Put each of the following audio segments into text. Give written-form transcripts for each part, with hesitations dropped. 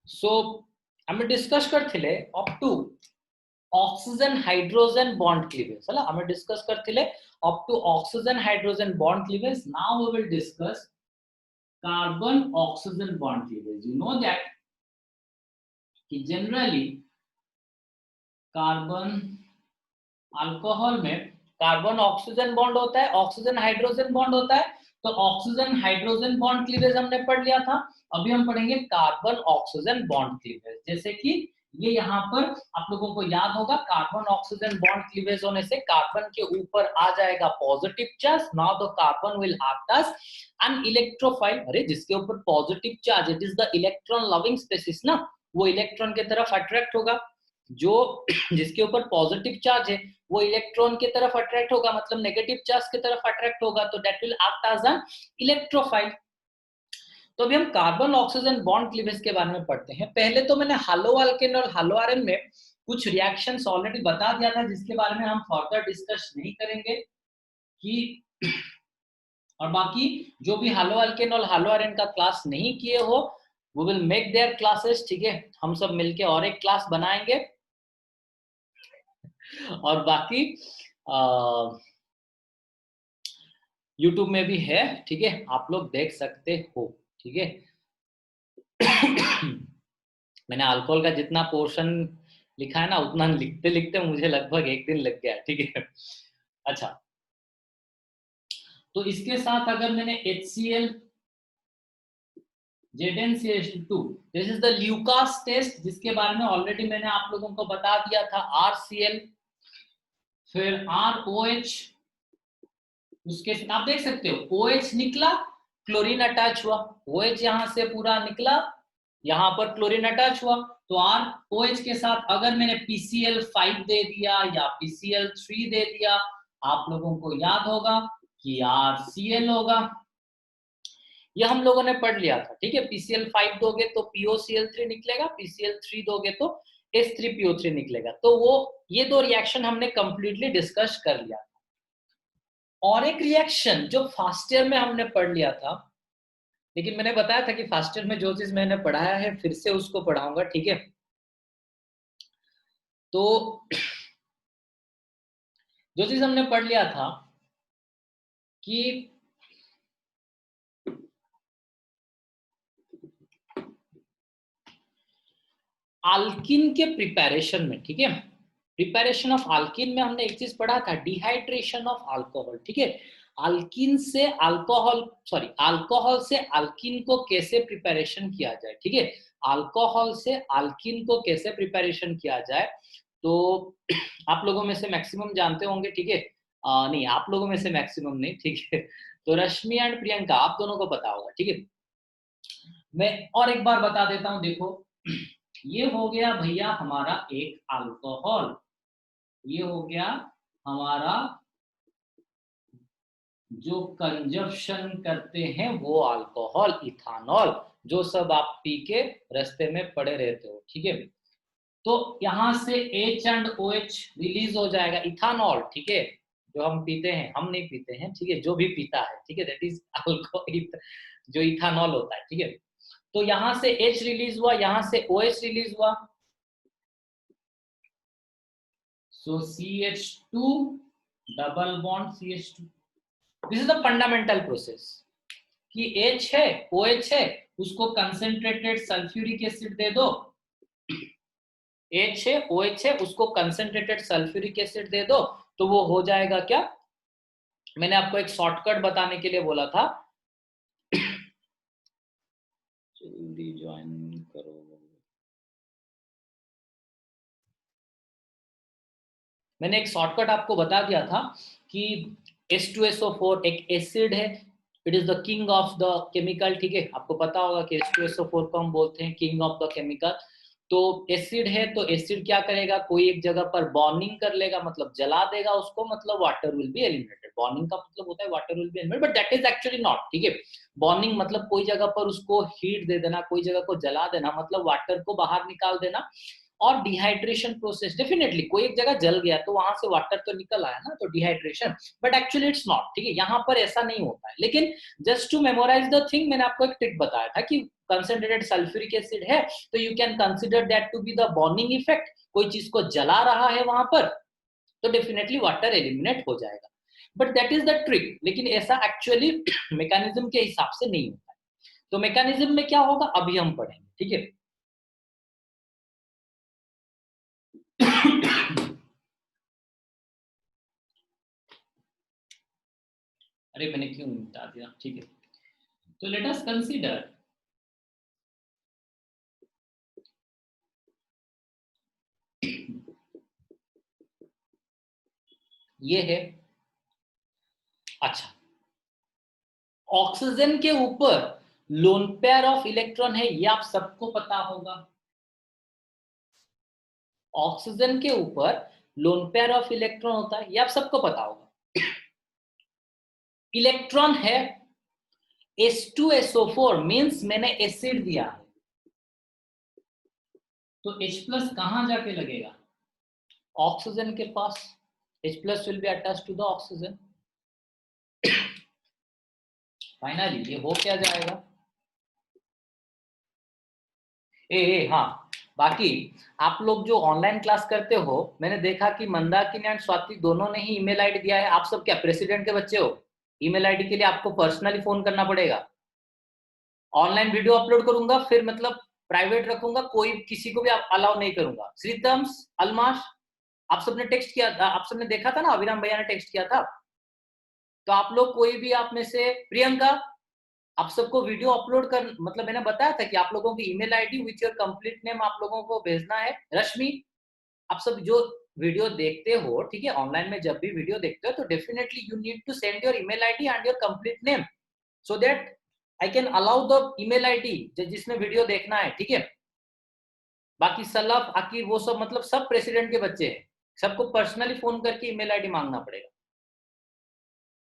सो आमे डिस्कस करथिले up to oxygen hydrogen bond cleavage हला आमे डिस्कस करथिले up to oxygen hydrogen bond cleavage. Now we will discuss carbon oxygen bond cleavage. You know that कि generally carbon alcohol में carbon oxygen bond होता है, oxygen hydrogen bond होता है. तो ऑक्सीजन हाइड्रोजन बॉन्ड क्लीवेज हमने पढ़ लिया था. अभी हम पढ़ेंगे कार्बन ऑक्सीजन बॉन्ड क्लीवेज. जैसे कि ये यहाँ पर आप लोगों को याद होगा, कार्बन ऑक्सीजन बॉन्ड क्लीवेज होने से कार्बन के ऊपर आ जाएगा positive charge. Now the carbon will act as an electrophile. अरे जिसके ऊपर positive charge, it is the electron loving species ना, वो इलेक्ट्रॉन की तरफ अट्रैक्ट होगा. जो जिसके ऊपर पॉजिटिव चार्ज है वो इलेक्ट्रॉन की तरफ अट्रैक्ट होगा, मतलब नेगेटिव चार्ज की तरफ अट्रैक्ट होगा. तो that will act as an electrophile. तो अभी हम कार्बन ऑक्सीजन बॉन्ड क्लीवेज के बारे में पढ़ते हैं. पहले तो मैंने हालो अल्केन और हालो आरएन में कुछ रिएक्शंस ऑलरेडी बता दिया था, जिसके बारे में हम फर्दर डिस्कस नहीं करेंगे. कि और बाकी जो भी हालो अल्केन और हालो आरएन का क्लास नहीं किए हो, we will make their classes. ठीक है, हम सब मिलके और एक क्लास बनाएंगे. और बाकी YouTube में भी है, ठीक है, आप लोग देख सकते हो. ठीक है. मैंने अल्कोहल का जितना पोर्शन लिखा है ना, उतना लिखते लिखते मुझे लगभग एक दिन लग गया. ठीक है. अच्छा, तो इसके साथ अगर मैंने HCl ZnCH2, this is the Lucas test, जिसके बारे में ऑलरेडी मैंने आप लोगों को बता दिया था. RCl, फिर ROH, उसके आप देख सकते हो OH निकला, क्लोरीन अटैच हुआ. OH यहां से पूरा निकला, यहां पर क्लोरीन अटैच हुआ. तो ROH के साथ अगर मैंने PCl5 दे दिया या PCl3 दे दिया, आप लोगों को याद होगा कि RCl होगा. यह हम लोगों ने पढ़ लिया था. ठीक है, PCl5 दोगे तो POCl3 निकलेगा, PCl3 दोगे तो H3PO3 निकलेगा. तो वो ये दो रिएक्शन हमने कंप्लीटली डिस्कस कर लिया था. और एक रिएक्शन जो फर्स्ट ईयर में हमने पढ़ लिया था, लेकिन मैंने बताया था कि फर्स्ट ईयर में जो चीज मैंने पढ़ाया है फिर से उसको पढ़ाऊंगा. ठीक है. तो जो चीज हमने पढ़ लिया था कि अल्किन के प्रिपरेशन में, ठीक है, प्रिपरेशन ऑफ अल्किन में हमने एक चीज पढ़ा था, डिहाइड्रेशन ऑफ अल्कोहल. ठीक है, अल्किन से अल्कोहल, सॉरी अल्कोहल से अल्किन को कैसे प्रिपरेशन किया जाए. ठीक है, अल्कोहल से अल्किन को कैसे प्रिपरेशन किया जाए. तो आप लोगों में से मैक्सिमम जानते होंगे. ठीक है, नहीं आप लोगों में से मैक्सिमम नहीं. ठीक है, तो रश्मि एंड प्रियंका आप दोनों को पता होगा. ठीक है, मैं और एक बार बता देता हूं. देखो, ये हो गया भैया हमारा एक अल्कोहल, ये हो गया हमारा जो कंजप्शन करते हैं वो अल्कोहल, इथानॉल, जो सब आप पी के रास्ते में पड़े रहते हो. ठीक है, तो यहां से H एंड OH रिलीज हो जाएगा, इथानॉल. ठीक है, जो हम पीते हैं, हम नहीं पीते हैं. ठीक है, जो भी पीता है. ठीक है, दैट इज अल्कोहल, जो इथानॉल होता है. ठीक है, तो यहां से H रिलीज हुआ, यहां से OH रिलीज हुआ. So CH2 double bond CH2. This is the fundamental process. कि H है, OH है, उसको कंसेंट्रेटेड सल्फ्यूरिक एसिड दे दो. H है, OH है, उसको कंसेंट्रेटेड सल्फ्यूरिक एसिड दे दो, तो वो हो जाएगा क्या. मैंने आपको एक शॉर्टकट बताने के लिए बोला था, जल्दी ज्वाइन करो. मैंने एक शॉर्टकट आपको बता दिया था कि H2SO4 एक एसिड है, it is the king of the chemical. ठीक है, आपको पता होगा कि H2SO4 को हम बोलते हैं किंग ऑफ द केमिकल. तो एसिड है, तो एसिड क्या करेगा, कोई एक जगह पर बॉर्निंग कर लेगा, मतलब जला देगा उसको, मतलब water will be eliminated. Burning का मतलब होता है water will be eliminated, but that is actually not. ठीक है, बॉर्निंग मतलब कोई जगह पर उसको हीट दे देना, कोई जगह को जला देना, मतलब वाटर को बाहर निकाल देना. और डिहाइड्रेशन प्रोसेस, डेफिनेटली कोई एक जगह जल गया तो वहां से वाटर तो निकल आया ना, तो dehydration, but actually it's not, ठीक है, यहाँ पर ऐसा नहीं होता है। लेकिन just to memorise the thing, मैंने आपको एक ट्रिक बताया था कि कंसंट्रेटेड सल्फ्यूरिक एसिड है तो you can consider that to be the burning effect, कोई चीज को जला रहा है वहां पर तो डेफिनेटली वाटर एलिमिनेट हो जाएगा, but that is the trick. लेकिन ऐसा एक्चुअली मैकेनिज्म के हिसाब से नहीं होता है। तो मैकेनिज्म में क्या होगा अभी हम पढ़ेंगे, ठीक है। अरे मैंने क्यों बता दिया, ठीक है। तो लेट अस कंसीडर ये है, अच्छा, ऑक्सीजन के ऊपर लोन पेयर ऑफ इलेक्ट्रॉन है, ये आप सबको पता होगा। ऑक्सीजन के ऊपर लोन पेयर ऑफ इलेक्ट्रॉन होता है, ये आप सबको पता होगा। इलेक्ट्रॉन है H2SO4 मींस मैंने एसिड दिया है, तो H+ कहां जाके लगेगा, ऑक्सीजन के पास। H+ will be attached to the oxygen. Finally ये हो क्या जाएगा, हाँ, बाकी आप लोग जो ऑनलाइन क्लास करते हो, मैंने देखा कि मंदाकिनी एंड स्वाति दोनों ने ही ईमेल आईडी दिया है। आप सब क्या प्रेसिडेंट के बच्चे हो? ईमेल आईडी के लिए आपको पर्सनली फोन करना पड़ेगा। ऑनलाइन वीडियो अपलोड करूंगा, फिर मतलब प्राइवेट रखूंगा, कोई किसी को भी आप अलाउ नहीं करूंगा। श्रीतम्स, अलमाश, आप सबने टेक्स्ट किया था, आप सबने देखा था ना, अभिराम भैया ने टेक्स्ट किया था। तो आप लोग कोई भी, आप में से प्रियंका, आप सबको वीडियो अपलोड कर, मतलब मैंने बताया था कि आप लोगों की email ID with your complete name आप लोगों को भेजना है। रश्मि, आप सब जो वीडियो देखते हो, ठीक है, ऑनलाइन में जब भी वीडियो देखते हो तो definitely you need to send your email ID and your complete name so that I can allow the email ID जिसमें वीडियो देखना है, ठीक है। बाकी सलफ आकिर वो सब मतलब सब प्रेसिडेंट के बच्चे हैं, सबको पर्सनली फोन करके ईमेल आईडी मांगना पड़ेगा।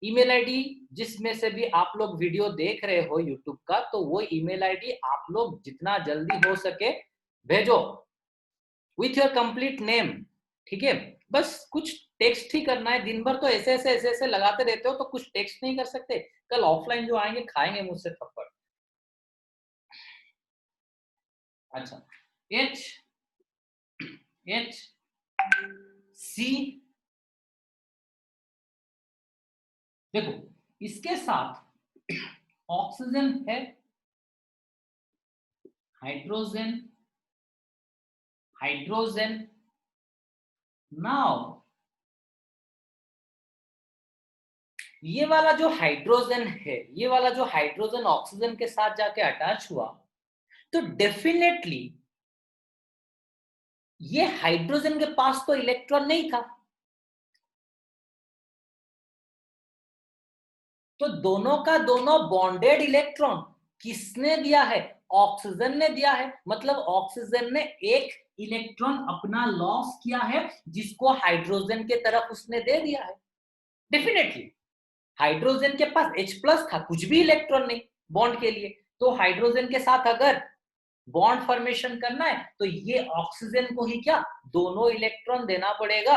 ईमेल आईडी जिसमें से भी आप लोग वीडियो देख रहे हो यूट्यूब का, तो वो ईमेल आईडी आप लोग जितना जल्दी हो सके भेजो विथ योर कंप्लीट नेम, ठीक है। बस कुछ टेक्स्ट ही करना है, दिन भर तो ऐसे लगाते रहते हो तो कुछ टेक्स्ट नहीं कर सकते। कल ऑफलाइन जो आएंगे खाएंगे मुझसे थप्पड़। अच्छा, HC, देखो इसके साथ ऑक्सीजन है, हाइड्रोजन, हाइड्रोजन, नाउ ये वाला जो हाइड्रोजन है, ये वाला जो हाइड्रोजन ऑक्सीजन के साथ जाके अटैच हुआ, तो डेफिनेटली ये हाइड्रोजन के पास तो इलेक्ट्रॉन नहीं था, तो दोनों का दोनों बॉन्डेड इलेक्ट्रॉन किसने दिया है, ऑक्सीजन ने दिया है। मतलब ऑक्सीजन ने एक इलेक्ट्रॉन अपना लॉस किया है, जिसको हाइड्रोजन के तरफ उसने दे दिया है। डेफिनेटली हाइड्रोजन के पास H+ था, कुछ भी इलेक्ट्रॉन नहीं बॉन्ड के लिए, तो हाइड्रोजन के साथ अगर बॉन्ड फॉर्मेशन करना है तो ये ऑक्सीजन को ही क्या दोनों इलेक्ट्रॉन देना पड़ेगा,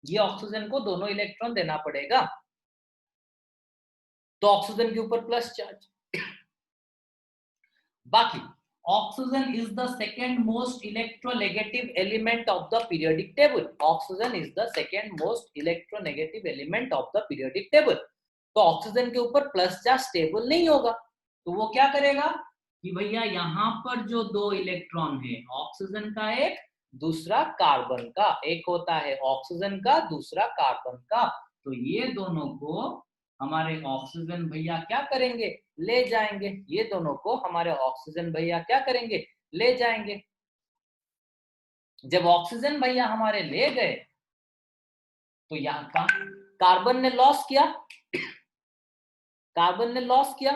ये ऑक्सीजन को दोनों इलेक्ट्रॉन देना पड़ेगा, तो ऑक्सीजन के ऊपर प्लस चार्ज। बाकी oxygen is the second most electronegative element of the periodic table, oxygen is the second most electronegative element of the periodic table. तो ऑक्सीजन के ऊपर प्लस चार्ज स्टेबल नहीं होगा, तो वो क्या करेगा कि भैया यहाँ पर जो दो इलेक्ट्रॉन है, ऑक्सीजन का एक, दूसरा कार्बन का, एक होता है ऑक्सीजन का, दूसरा कार्बन का, तो ये दोनों को हमारे ऑक्सीजन भैया क्या करेंगे, ले जाएंगे। ये दोनों को हमारे ऑक्सीजन भैया क्या करेंगे, ले जाएंगे। जब ऑक्सीजन भैया हमारे ले गए तो यहाँ का कार्बन ने लॉस किया, कार्बन ने लॉस किया।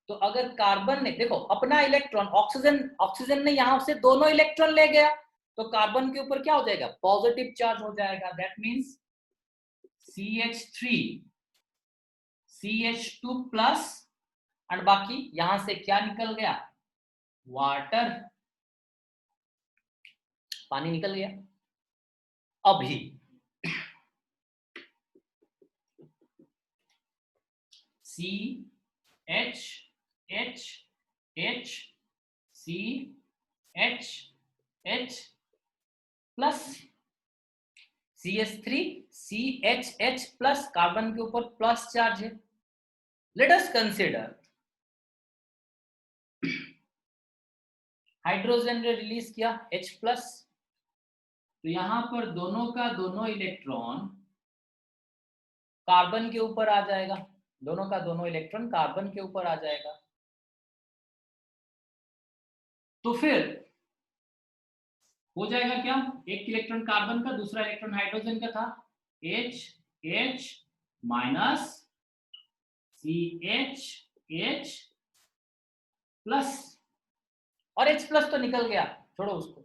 तो अगर कार्बन ने, देखो अपना इलेक्ट्रॉन, ऑक्सीजन ने यहां से दोनों इलेक्ट्रॉन ले गया, तो कार्बन के ऊपर क्या हो जाएगा, पॉजिटिव चार्ज हो जाएगा। दैट मींस CH3 CH2+ और बाकी यहां से क्या निकल गया, वाटर। पानी निकल गया। अभी CHH plus CH3CHH plus, carbon के ऊपर प्लस चार्ज है। लेट अस कंसिडर हाइड्रोजन ने रिलीज किया H प्लस, तो यहां पर दोनों का दोनों इलेक्ट्रॉन कार्बन के ऊपर आ जाएगा, दोनों का दोनों इलेक्ट्रॉन कार्बन के ऊपर आ जाएगा। तो फिर हो जाएगा क्या, एक इलेक्ट्रॉन कार्बन का, दूसरा इलेक्ट्रॉन हाइड्रोजन का था, H माइनस CH प्लस, और H प्लस तो निकल गया, छोड़ो उसको।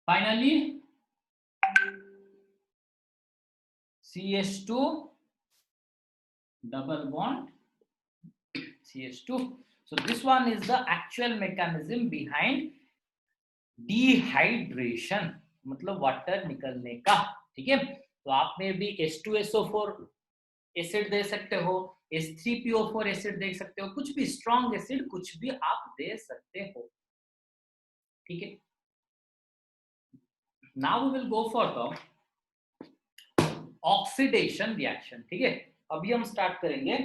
Finally CH2 double bond CH2. So this one is the actual mechanism behind dehydration, मतलब वाटर निकलने का। ठीक है, तो आप में भी H2SO4 एसिड दे सकते हो, H3PO4 एसिड दे सकते हो, कुछ भी स्ट्रॉन्ग एसिड कुछ भी आप दे सकते हो। ठीक है, now we will go for the oxidation reaction. ठीक है, अभी हम स्टार्ट करेंगे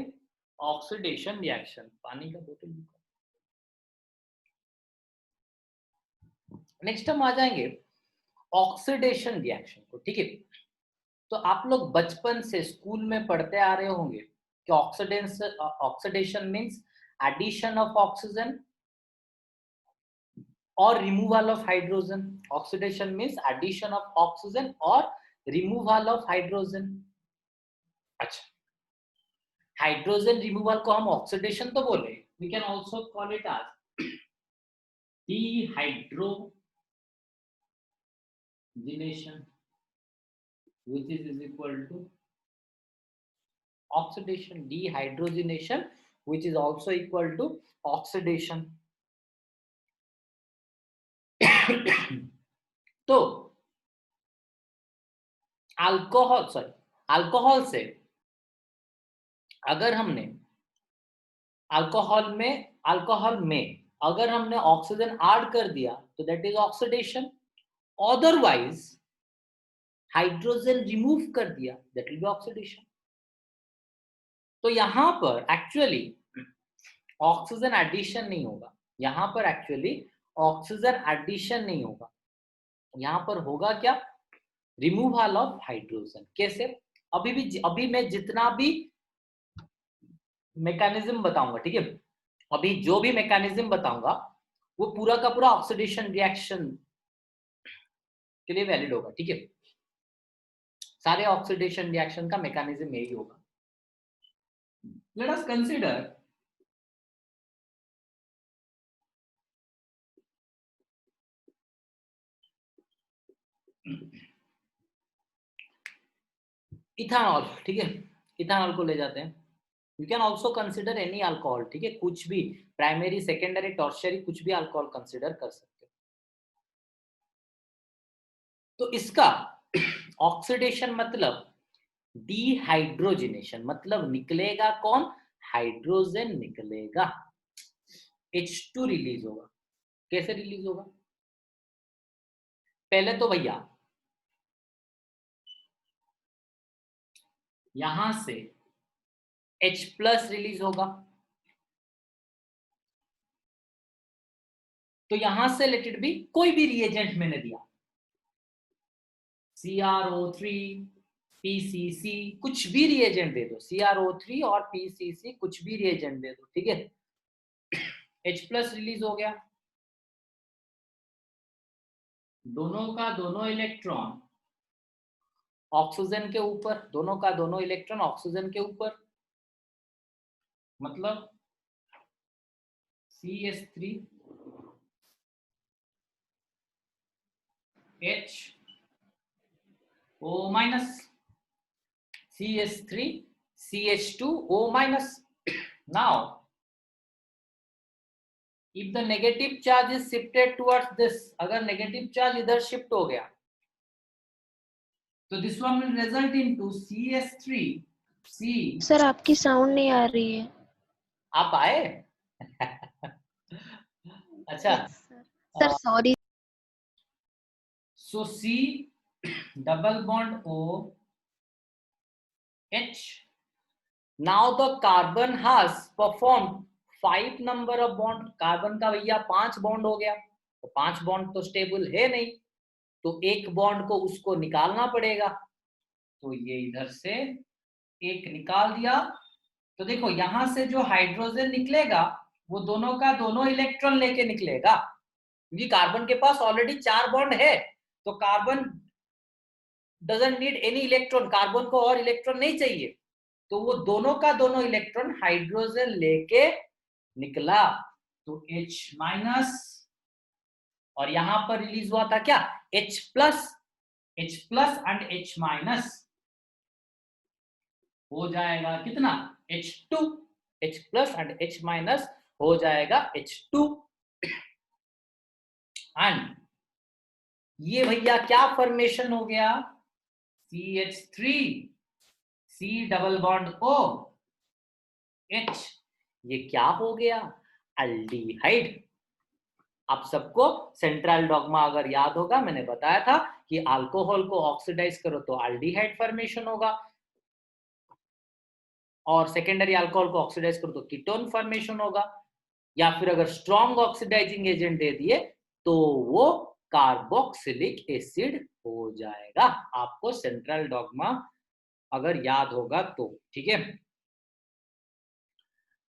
ऑक्सीडेशन रिएक्शन। पानी का बोतल, नेक्स्ट हम आ जाएंगे ऑक्सीडेशन रिएक्शन को। ठीक है, तो आप लोग बचपन से स्कूल में पढ़ते आ रहे होंगे कि oxidation means addition of oxygen और removal of hydrogen. Oxidation means addition of oxygen और रिमूवल ऑफ हाइड्रोजन। अच्छा, हाइड्रोजन रिमूवल को हम ऑक्सीडेशन तो बोले, we can also call it as dehydrogenation, which is equal to oxidation. Dehydrogenation, which is also equal to oxidation. तो alcohol से अगर हमने अल्कोहल में अगर हमने ऑक्सीजन ऐड कर दिया तो that is oxidation. Otherwise hydrogen remove कर दिया, दैट विल बी ऑक्सीडेशन। तो यहां पर एक्चुअली ऑक्सीजन एडिशन नहीं होगा, यहां पर एक्चुअली ऑक्सीजन एडिशन नहीं होगा, यहां पर होगा क्या, रिमूवल ऑफ हाइड्रोजन। कैसे, अभी मैं जितना भी मैकेनिज्म बताऊंगा, ठीक है, अभी जो भी मैकेनिज्म बताऊंगा वो पूरा का पूरा ऑक्सीडेशन रिएक्शन के लिए वैलिड होगा। ठीक है, सारे ऑक्सीडेशन रिएक्शन का मैकेनिज्म यही होगा। Let us consider ethanol. ठीक है, इथानॉल को ले जाते हैं। You can also consider any alcohol. ठीक है, कुछ भी प्राइमरी, सेकेंडरी, टर्शियरी, कुछ भी अल्कोहल कंसिडर कर सकते हो। तो इसका ऑक्सीडेशन मतलब डिहाइड्रोजिनेशन, मतलब निकलेगा कौन, हाइड्रोजन निकलेगा, H2 रिलीज होगा। कैसे रिलीज होगा, पहले तो भैया यहां से H प्लस रिलीज होगा, तो यहां से लेट इट बी कोई भी रिएजेंट मैंने दिया, CrO3, PCC, कुछ भी रिएजेंट दे दो, CrO3 और PCC कुछ भी रिएजेंट दे दो। ठीक है, H प्लस रिलीज हो गया, दोनों का दोनों इलेक्ट्रॉन ऑक्सीजन के ऊपर, दोनों का दोनों इलेक्ट्रॉन ऑक्सीजन के ऊपर, मतलब CH3 HO minus, CH3 CH2O minus. Now if the negative charge is shifted towards this, अगर नेगेटिव चार्ज इधर शिफ्ट हो गया तो this one will result into CS3 C। Sir आपकी साउंड नहीं आ रही है। आप आए? अच्छा, sir sorry. so C double bond O H, now the carbon has performed 5 number of bond, carbon का भैया 5 बॉन्ड हो गया, तो 5 बॉन्ड तो स्टेबल है नहीं, तो एक बॉन्ड को उसको निकालना पड़ेगा, तो ये इधर से एक निकाल दिया। तो देखो यहां से जो हाइड्रोजन निकलेगा वो दोनों का दोनों इलेक्ट्रॉन लेके निकलेगा, क्योंकि कार्बन के पास ऑलरेडी 4 बॉन्ड है, तो carbon doesn't need any electron, carbon को और इलेक्ट्रॉन नहीं चाहिए, तो वो दोनों का दोनों इलेक्ट्रॉन हाइड्रोजन लेके निकला, तो H माइनस, और यहां पर रिलीज हुआ था क्या H plus and H minus, हो जाएगा कितना H2, H plus and H minus हो जाएगा H2। एंड ये भैया क्या फॉर्मेशन हो गया CH3 C double bond O H, ये क्या हो गया एल्डिहाइड। आप सबको सेंट्रल डॉग्मा अगर याद होगा, मैंने बताया था कि अल्कोहल को ऑक्सीडाइज करो तो एल्डिहाइड फॉर्मेशन होगा, और सेकेंडरी अल्कोहल को ऑक्सीडाइज करो तो कीटोन फॉर्मेशन होगा, या फिर अगर स्ट्रॉन्ग ऑक्सीडाइजिंग एजेंट दे दिए तो वो कार्बोक्सिलिक एसिड हो जाएगा। आपको सेंट्रल डॉग्मा अगर याद होगा तो, ठीक है,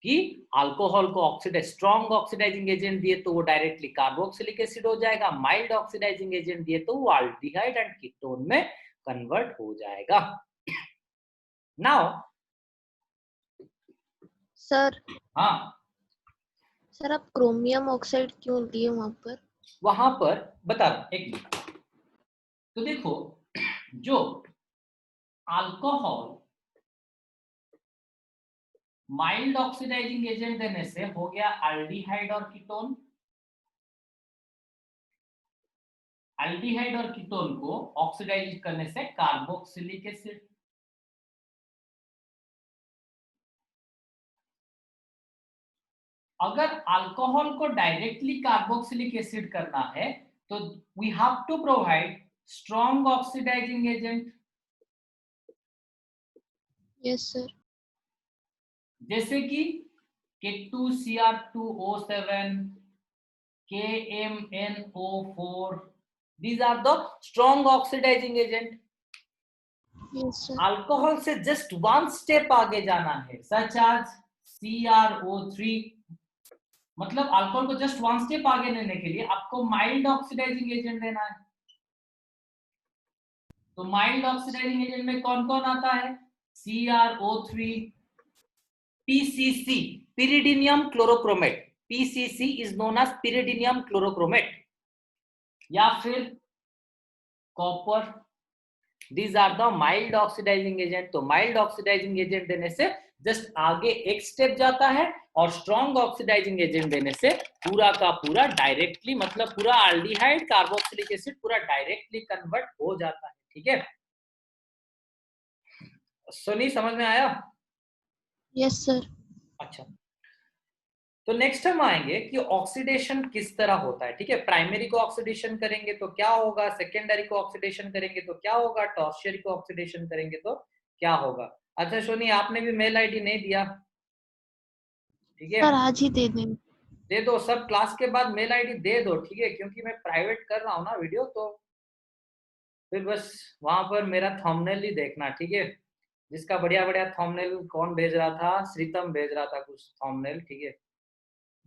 कि अल्कोहल को ऑक्सीडाइज स्ट्रॉन्ग ऑक्सीडाइजिंग एजेंट दिए तो वो डायरेक्टली कार्बोक्सिलिक एसिड हो जाएगा, माइल्ड ऑक्सीडाइजिंग एजेंट दिए तो वो एल्डिहाइड एंड कीटोन में कन्वर्ट हो जाएगा। नाउ सर, हाँ, सर आप क्रोमियम ऑक्साइड क्यों लिए वहां पर बता रहा एक मिनट। तो देखो जो अल्कोहल माइल्ड ऑक्सीडाइजिंग एजेंट देने से हो गया एल्डिहाइड और कीटोन, एल्डिहाइड और कीटोन को ऑक्सीडाइज करने से कार्बोक्सिलिक एसिड। अगर अल्कोहल को डायरेक्टली कार्बोक्सिलिक एसिड करना है तो we have to provide strong oxidising agent. Yes sir. जैसे कि K2Cr2O7, KMnO4, these are the strong oxidizing agent। Yes sir. Alcohol से जस्ट वन स्टेप आगे जाना है, सच एज CrO3, मतलब अल्कोहल को जस्ट वन स्टेप आगे लेने के लिए आपको माइल्ड ऑक्सीडाइजिंग एजेंट देना है। तो माइल्ड ऑक्सीडाइजिंग एजेंट में कौन कौन आता है CrO3, PCC pyridinium chlorochromate, PCC is known as pyridinium chlorochromate, या फिर copper, these are the mild oxidizing agent। तो माइल्ड ऑक्सीडाइजिंग एजेंट देने से जस्ट आगे एक स्टेप जाता है, और स्ट्रॉन्ग ऑक्सीडाइजिंग एजेंट देने से पूरा का पूरा डायरेक्टली, मतलब पूरा एल्डिहाइड कार्बोक्सिलिक एसिड पूरा डायरेक्टली कन्वर्ट हो जाता है, ठीक है। सोनी समझ में आया? Yes sir. अच्छा, तो नेक्स्ट हम आएंगे कि ऑक्सीडेशन किस तरह होता है, ठीक है। प्राइमरी को ऑक्सीडेशन करेंगे तो क्या होगा, सेकेंडरी को ऑक्सीडेशन करेंगे तो क्या होगा, टर्शियरी को ऑक्सीडेशन करेंगे तो क्या होगा। अच्छा सोनी, आपने भी मेल आईडी नहीं दिया, ठीक है, सर आज ही दे दें। दे दो, सब क्लास के बाद मेल आईडी दे दो, ठीक है, क्योंकि मैं प्राइवेट कर रहा हूँ ना वीडियो, तो फिर बस वहां पर मेरा थंबनेल ही देखना, ठीक है। जिसका बढ़िया बढ़िया थंबनेल कौन भेज रहा था, श्रीतम भेज रहा था कुछ थंबनेल, ठीक है।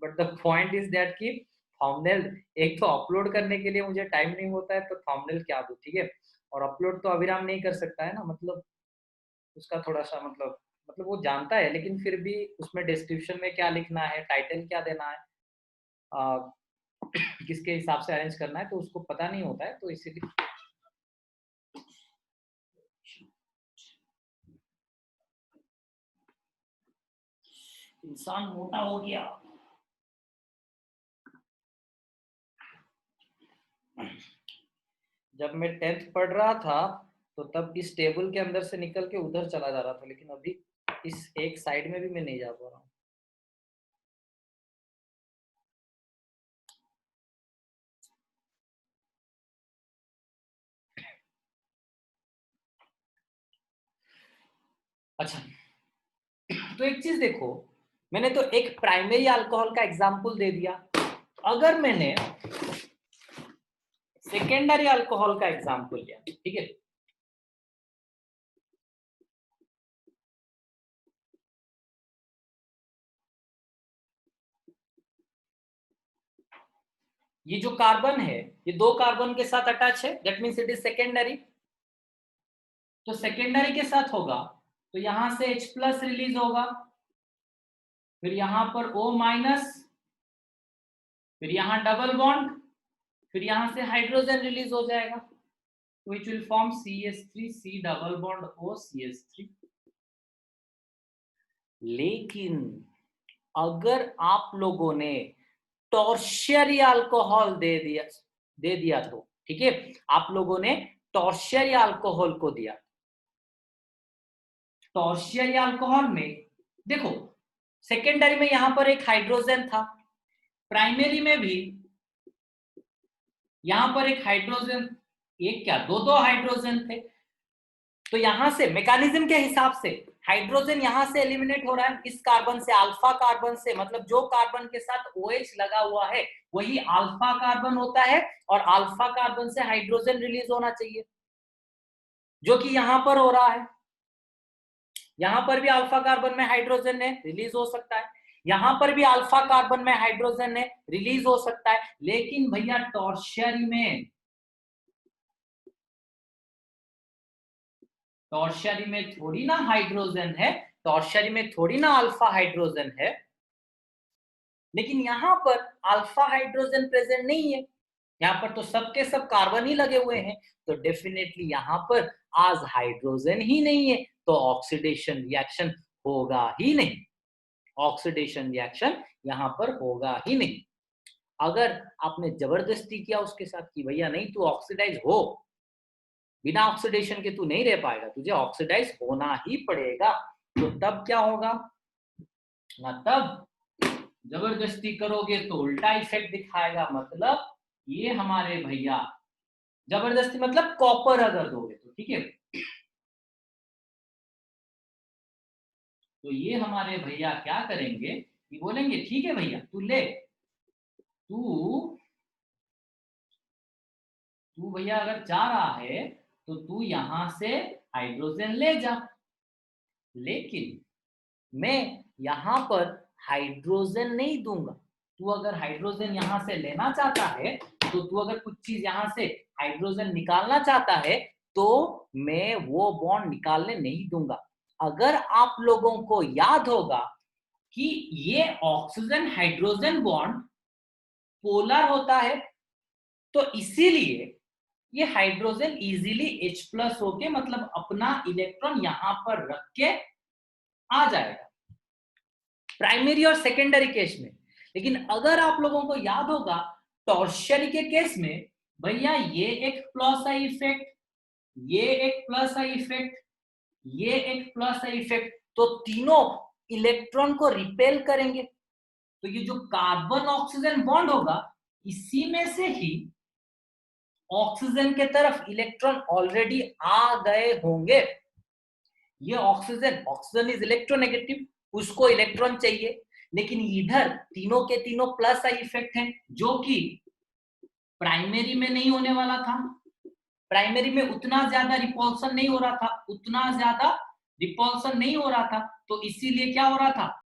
But the point is that कि थंबनेल एक तो अपलोड करने के लिए मुझे टाइम नहीं होता है, तो थंबनेल क्या दूं, ठीक है। और अपलोड तो अभिराम नहीं कर सकता है ना, मतलब उसका थोड़ा सा मतलब वो जानता है, लेकिन फिर भी उसमें डिस्क्रिप्शन में क्या लिखना है, टाइटल क्या देना है, आ, किसके हिसाब से अरेंज करना है, तो उसको पता नहीं होता है, तो इसीलिए इंसान मोटा हो गया। जब मैं 10th पढ़ रहा था तो तब इस टेबल के अंदर से निकल के उधर चला जा रहा था, लेकिन अभी इस एक साइड में भी मैं नहीं जा पा रहा हूँ। अच्छा, तो एक चीज देखो, मैंने तो एक प्राइमरी अल्कोहल का एग्जांपल दे दिया। अगर मैंने सेकेंडरी अल्कोहल का एग्जांपल लिया, ठीक है, ये जो कार्बन है ये दो कार्बन के साथ अटैच है, that means it is secondary. तो सेकेंडरी के साथ होगा तो यहां से H+ रिलीज होगा, फिर यहां पर O-, फिर यहां डबल बॉन्ड, फिर यहां से हाइड्रोजन रिलीज हो जाएगा, which will form CH3, C double bond O CH3। लेकिन अगर आप लोगों ने टॉर्शियरी अल्कोहल दे दिया तो, ठीक है, आप लोगों ने टॉर्शियरी अल्कोहल को दिया, टॉर्शियरी अल्कोहल में देखो, सेकेंडरी में यहां पर एक हाइड्रोजन था, प्राइमरी में भी यहां पर एक हाइड्रोजन, एक क्या दो हाइड्रोजन थे। तो यहां से मैकेनिज्म के हिसाब से हाइड्रोजन यहां से एलिमिनेट हो रहा है इस कार्बन से, अल्फा कार्बन से, मतलब जो कार्बन के साथ OH लगा हुआ है वही अल्फा कार्बन होता है, और अल्फा कार्बन से हाइड्रोजन रिलीज होना चाहिए, जो कि यहां पर हो रहा है। यहां पर भी अल्फा कार्बन में हाइड्रोजन है, रिलीज हो सकता है, यहां पर भी अल्फा कार्बन में हाइड्रोजन है, रिलीज हो सकता है। लेकिन भैया टॉर्शियरी में थोड़ी ना हाइड्रोजन है, टॉर्शियरी में थोड़ी ना अल्फा हाइड्रोजन है, लेकिन यहां पर अल्फा हाइड्रोजन प्रेजेंट नहीं है, यहाँ पर तो सबके सब कार्बन ही लगे हुए हैं, तो डेफिनेटली यहाँ पर आज हाइड्रोजन ही नहीं है, तो ऑक्सीडेशन रिएक्शन होगा ही नहीं, ऑक्सीडेशन रिएक्शन यहाँ पर होगा ही नहीं। अगर आपने जबरदस्ती किया उसके साथ कि भैया नहीं तू ऑक्सीडाइज हो, बिना ऑक्सीडेशन के तू नहीं रह पाएगा, तुझे ऑक्सीडाइज होना ही पड़ेगा, तो तब क्या होगा ना, तब जबरदस्ती करोगे तो उल्टा इफेक्ट दिखाएगा। मतलब ये हमारे भैया जबरदस्ती मतलब कॉपर अगर दोगे तो, ठीक है, तो ये हमारे भैया क्या करेंगे कि बोलेंगे ठीक है भैया तू ले, तू भैया अगर चाह रहा है तो तू यहां से हाइड्रोजन ले जा, लेकिन मैं यहां पर हाइड्रोजन नहीं दूंगा। तू अगर हाइड्रोजन यहां से लेना चाहता है, तो तू अगर कुछ चीज यहां से हाइड्रोजन निकालना चाहता है, तो मैं वो बॉन्ड निकालने नहीं दूंगा। अगर आप लोगों को याद होगा कि ये ऑक्सीजन हाइड्रोजन बॉन्ड पोलर होता है, तो इसीलिए ये हाइड्रोजन इजीली H+ होके मतलब अपना इलेक्ट्रॉन यहां पर रख के आ जाएगा प्राइमरी और सेकेंडरी केस में। लेकिन अगर आप लोगों को याद होगा टॉर्शियरी के केस में, भैया ये एक प्लस आई इफेक्ट, ये एक प्लस आई इफेक्ट, ये एक प्लस आई इफेक्ट, तो तीनों इलेक्ट्रॉन को रिपेल करेंगे। तो ये जो कार्बन ऑक्सीजन बॉन्ड होगा, इसी में से ही ऑक्सीजन के तरफ इलेक्ट्रॉन ऑलरेडी आ गए होंगे। ये ऑक्सीजन इज इलेक्ट्रोनेगेटिव, उसको इलेक्ट्रॉन चाहिए, लेकिन इधर तीनों के तीनों प्लस आई इफेक्ट हैं, जो कि प्राइमरी में नहीं होने वाला था। प्राइमरी में उतना ज्यादा रिपल्सन नहीं हो रहा था, तो इसीलिए क्या हो रहा था,